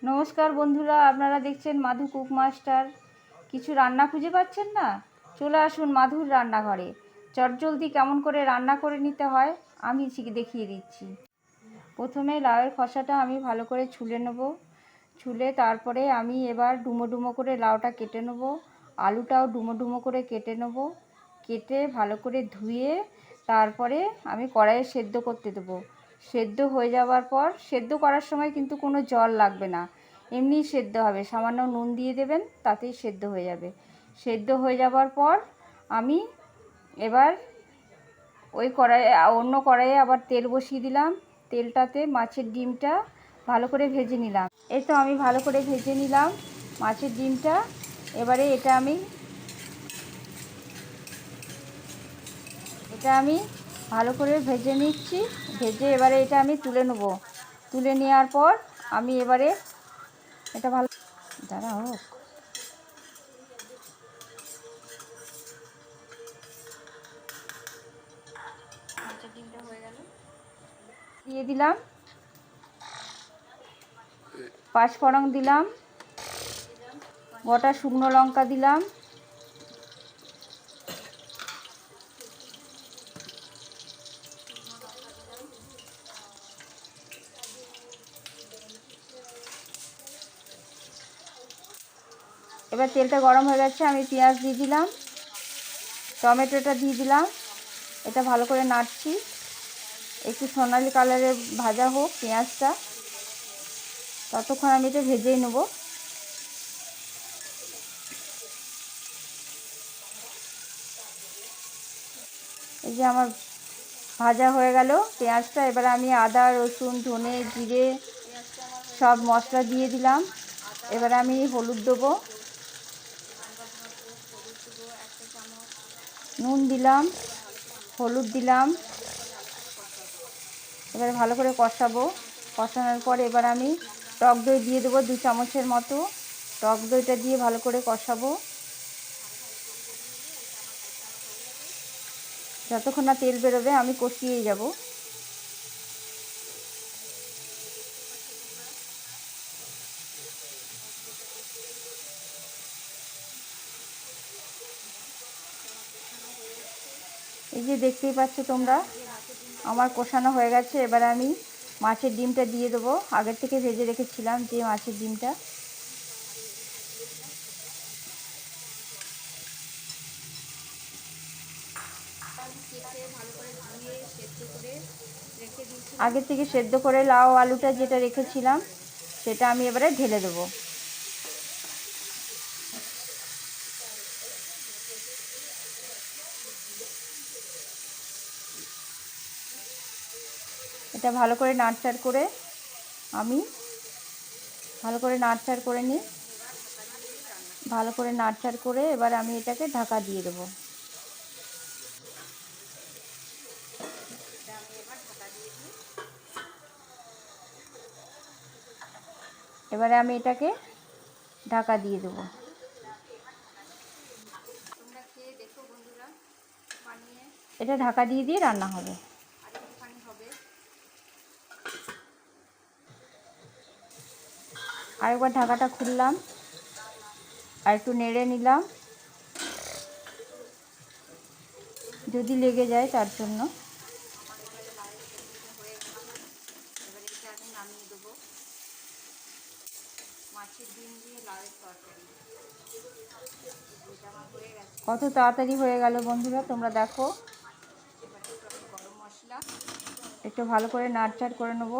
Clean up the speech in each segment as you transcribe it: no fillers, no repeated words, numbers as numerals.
নমস্কার বন্ধুরা, আপনারা দেখছেন মাধু কুক মাস্টার। কিছু রান্না খুঁজে পাচ্ছেন না? চলে আসুন মাধুর রান্নাঘরে। চটজলদি কেমন করে রান্না করে নিতে হয় আমি দেখিয়ে দিচ্ছি। প্রথমে লাউয়ের খোসাটা আমি ভালো করে ছুলে নেব। ছুলে তারপরে আমি এবার ডুমো ডুমো করে লাউটা কেটে নেব। আলুটাও ডুমো ডুমো করে কেটে নেব। কেটে ভালো করে ধুয়ে তারপরে আমি কড়াইয়ে সেদ্ধ করতে দেবো। সেদ্ধ হয়ে যাওয়ার পর, সেদ্ধ করার সময় কিন্তু কোনো জল লাগবে না, এমনিই সেদ্ধ হবে। সামান্য নুন দিয়ে দেবেন, তাতেই সেদ্ধ হয়ে যাবে। সেদ্ধ হয়ে যাওয়ার পর আমি এবার ওই কড়াইয়ে, অন্য কড়াইয়ে আবার তেল বসিয়ে দিলাম। তেলটাতে মাছের ডিমটা ভালো করে ভেজে নিলাম। এই তো আমি ভালো করে ভেজে নিলাম মাছের ডিমটা। এবারে এটা আমি ভালো করে ভেজে নিচ্ছি। ভেজে এবারে এটা আমি তুলে নেব। তুলে নেওয়ার পর আমি এবারে এটা ভালো দাঁড়া হোক মাছের ডিমটা হয়ে গেল, দিয়ে দিলাম। পাঁচফোড়ন দিলাম, গোটা শুকনো লঙ্কা দিলাম, এবার তেলটা গরম হয়ে গেছে, আমি পেঁয়াজ দিয়ে দিলাম, টমেটোটা দিয়ে দিলাম। এটা ভালো করে নাড়ছি, একটু সোনালি কালারে ভাজা হোক পেঁয়াজটা, ততক্ষণ আমি এটা ভেজেই নেব। এই যে আমার ভাজা হয়ে গেল পেঁয়াজটা। এবারে আমি আদা, রসুন, ধনে, জিরে সব মশলা দিয়ে দিলাম। এবারে আমি হলুদ দেবো, নুন দিলাম, হলুদ দিলাম। এবারে ভালো করে কষাবো। কষানোর পর এবার আমি টক দই দিয়ে দেবো 2 চামচের মতো। টক দইটা দিয়ে ভালো করে কষাবো যতক্ষণ না তেল বেরোবে, আমি কষিয়েই যাব। এই যে দেখতেই পাচ্ছ তোমরা, আমার কষানো হয়ে গেছে। এবার আমি মাছের ডিমটা দিয়ে দেবো, আগের থেকে ভেজে রেখেছিলাম যে মাছের ডিমটা। আগে থেকে সেদ্ধ করে লাউ আলুটা যেটা রেখেছিলাম সেটা আমি এবারে ঢেলে দেবো। এটা ভালো করে নাড়চাড় করে আমি ভালো করে নাড়চাড় করে নিই। ভালো করে নাড়চাড় করে এবার আমি এটাকে ঢাকা দিয়ে দেবো। এবারে আমি এটাকে ঢাকা দিয়ে দেবো। এটা ঢাকা দিয়ে দিয়ে রান্না হবে। আরেকবার ঢাকাটা খুললাম, আর একটু নেড়ে নিলাম, যদি লেগে যায় তার জন্য। কত তাড়াতাড়ি হয়ে গেল বন্ধুরা, তোমরা দেখো। একটু ভালো করে নাড়চাড় করে নেব।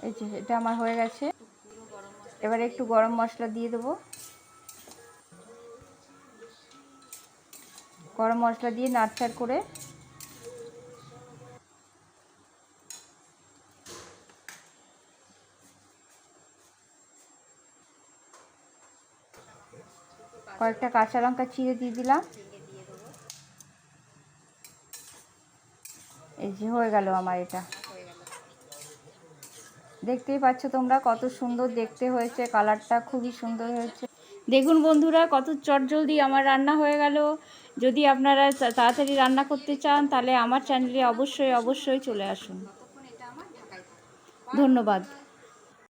এই যে এটা আমার হয়ে গেছে। এবারে একটু গরম মশলা দিয়ে দেবো। গরম মশলা দিয়ে নাড়চাড় করে কয়েকটা কাঁচা লঙ্কা চিড়ে দিয়ে দিলাম। এই যে হয়ে গেল আমার এটা। দেখতেই পাচ্ছ তোমরা কত সুন্দর দেখতে হয়েছে, কালারটা খুবই সুন্দর হয়েছে। দেখুন বন্ধুরা, কত চটজলদি আমার রান্না হয়ে গেল। যদি আপনারা তাড়াতাড়ি রান্না করতে চান তাহলে আমার চ্যানেলে অবশ্যই চলে আসুন। ধন্যবাদ।